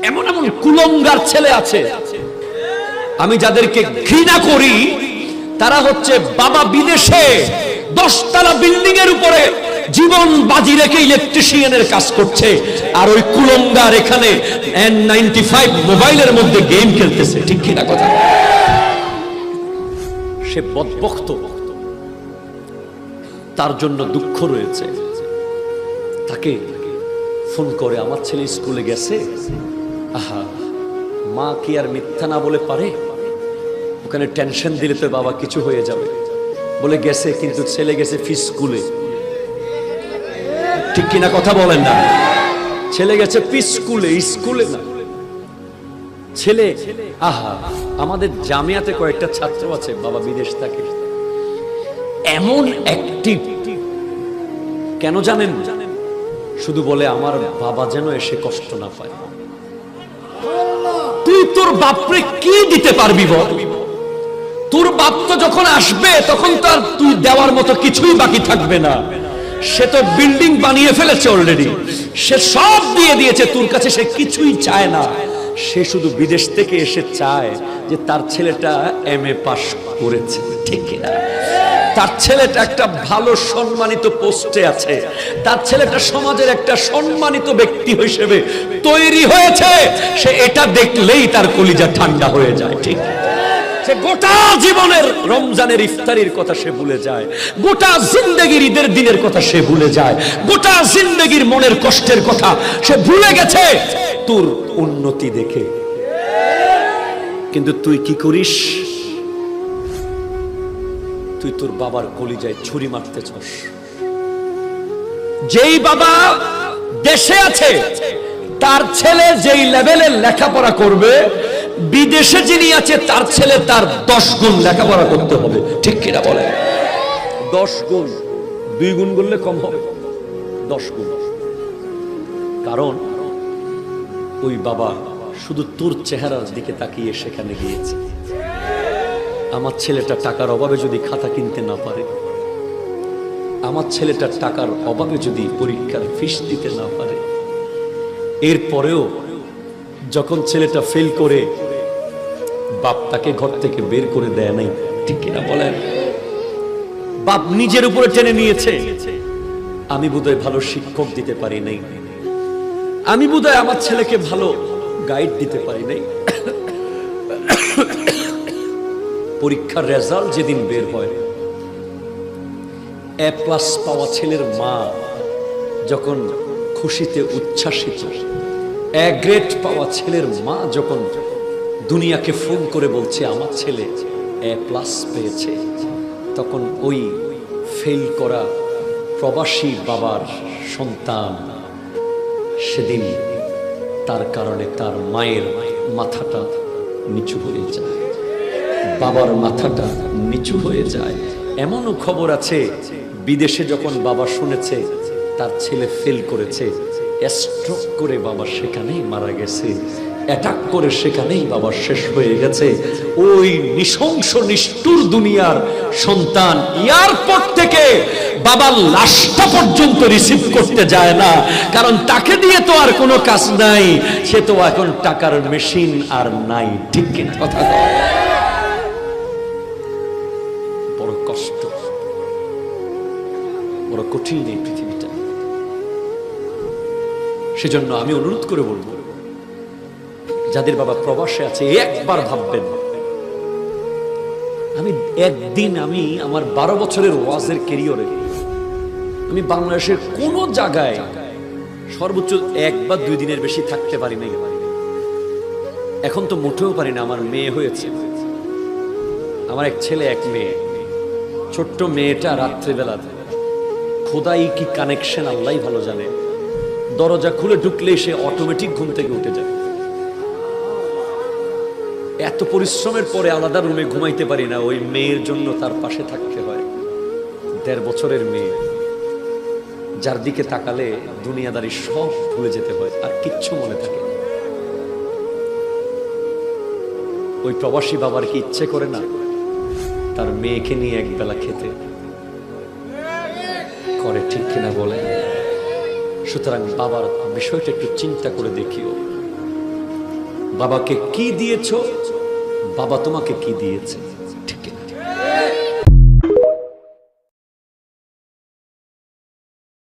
এমন এমন কুলঙ্গার ছেলে আছে, আমি যাদেরকে ঘৃণা করি তারা হচ্ছে বাবা বিদেশে 10 তলা বিল্ডিং এর উপরে জীবন বাজি রেখে ইলেকট্রিশিয়ানের কাজ করছে, আর ওই কুলঙ্গার এখানে N95 মোবাইলের মধ্যে গেম খেলতেছে। ঠিক কিনা কথা? সে বদবক্ত, তার জন্য দুঃখ রয়েছে। তাকে ফোন করে আমার ছেলে স্কুলে গেছে, আহা মা কি আর মিথ্যা না বলে পারে? ওখানে টেনশন দিলে তো বাবা কিছু হয়ে যাবে, বলে গেছে, কিন্তু ছেলে গেছে ফি স্কুলে। ঠিক কিনা কথা বলেন না? ছেলে গেছে ফি স্কুলে, স্কুলে না। ছেলে, আহা আমাদের জামিয়াতে কয়েকটা ছাত্র আছে বাবা বিদেশ থাকে, এমন অ্যাক্টিভ, কেন জানেন? শুধু বলে আমার বাবা যেন এসে কষ্ট না পায়। তুই তোর বাপরে কি দিতে পারবি বল? তোর বাপ তো যখন আসবে তখন তো আর তুই দেওয়ার মতো কিছুই বাকি থাকবে না। সে তো বিল্ডিং বানিয়ে ফেলেছে অলরেডি, সে সব দিয়ে দিয়েছে তোর কাছে, সে কিছুই চায় না। সে শুধু বিদেশ থেকে এসে চায় যে তার ছেলেটা MA পাস করেছে। ঠিক কিনা? তার ছেলেটা একটা ভালো সম্মানিত পোস্টে আছে, তার ছেলেটা সমাজের একটা সম্মানিত ব্যক্তি হিসেবে তৈরি হয়েছে। সে এটা দেখলেই তার কলিজা ঠান্ডা হয়ে যায়। ঠিক, সে গোটা জীবনের রমজানের ইফতারির কথা সে ভুলে যায়, গোটা জিন্দেগির ঈদের দিনের কথা সে ভুলে যায়, গোটা জিন্দেগির মনের কষ্টের কথা সে ভুলে গেছে তোর উন্নতি দেখে। কিন্তু তুই কি করিস? তুই তোর বাবার কলিজায় ছুরি মারতে চাস। যেই বাবা দেশে আছে তার ছেলে যেই লেভেলের লেখাপড়া করবে, বিদেশে যিনি আছে তার ছেলে তার 10 গুণ লেখাপড়া করতে হবে। ঠিক কিনা বলে? 10 গুণ, 2 গুণ করলে কম হবে, 10 গুণ। কারণ ওই বাবা শুধু তোর চেহারার দিকে তাকিয়ে সেখানে গিয়েছে। আমার ছেলেটা টাকার অভাবে যদি খাতা কিনতে না পারে, আমার ছেলেটা টাকার অভাবে যদি পরীক্ষার ফিস দিতে না পারে, এরপরেও যখন ছেলেটা ফেল করে বাপ তাকে ঘর থেকে বের করে দেয় নাই। ঠিক কিনা বলেন? বাপ নিজের উপরে টেনে নিয়েছে, আমি বোধহয় ভালো শিক্ষক দিতে পারি নাই, আমি বোধহয় আমার ছেলেকে ভালো গাইড দিতে পারি নাই। পরীক্ষার রেজাল্ট যেদিন বের হয়, A+ পাওয়া ছেলের মা যখন খুশিতে উচ্ছ্বাসিত, A গ্রেড পাওয়া ছেলের মা যখন দুনিয়াকে ফোন করে বলছে আমার ছেলে A+ পেয়েছে, তখন ওই ফেল করা প্রবাসী বাবার সন্তান সেদিন তার কারণে তার মায়ের মাথাটা নিচু হয়ে যায়, বাবার মাথাটা নিচু হয়ে যায়। এমনও খবর আছে বিদেশে যখন বাবা শুনেছে তার ছেলে ফেল করেছে, স্ট্রোক করে বাবা সেখানেই মারা গেছে, অ্যাটাক করে সেখানেই বাবা শেষ হয়ে গেছে। ওই নৃশংস নিষ্ঠুর দুনিয়ার সন্তান এয়ারপোর্ট থেকে বাবার লাশটা পর্যন্ত রিসিভ করতে যায় না, কারণ তাকে দিয়ে তো আর কোনো কাজ নাই, সে তো এখন টাকার মেশিন আর নাই। ঠিক কিনা কথা? বড় কষ্ট, বড় কঠিন এই পৃথিবীটা। সেজন্য আমি অনুরোধ করে বলবো, যাদের বাবা প্রবাসে আছে একবার ভাববেন। আমি আমার 12 বছরের ওয়াজের ক্যারিয়ারে আমি বাংলাদেশের কোন জায়গায় সর্বোচ্চ 1 বা 2 দিনের বেশি থাকতে পারি নাই। এখন তো মোটেও পারি না, আমার মেয়ে হয়েছে, আমার এক ছেলে এক মেয়ে। ছোট্ট মেয়েটা রাত্রিবেলা খোদাই কি কানেকশন আল্লাহ ভালো জানে, দরজা খুলে ঢুকলে সে অটোমেটিক ঘুম থেকে উঠে যায়। এত পরিশ্রমের পরে আলাদা রুমে ঘুমাইতে পারি না, ওই মেয়ের জন্য তার পাশে থাকতে হয়। 1.5 বছরের মেয়ে, যার দিকে তাকালে দুনিয়াদারি সব ভুলে যেতে হয়, আর কিচ্ছু মনে থাকে না। ওই প্রবাসী বাবার কি ইচ্ছে করে না তার মেয়েকে নিয়ে একবেলা খেতে? করে। ঠিক কিনা বলে? সুতরাং বাবার বিষয়টা একটু চিন্তা করে দেখিও। বাবাকে কি দিয়েছো, বাবা তোমাকে কি দিয়েছে।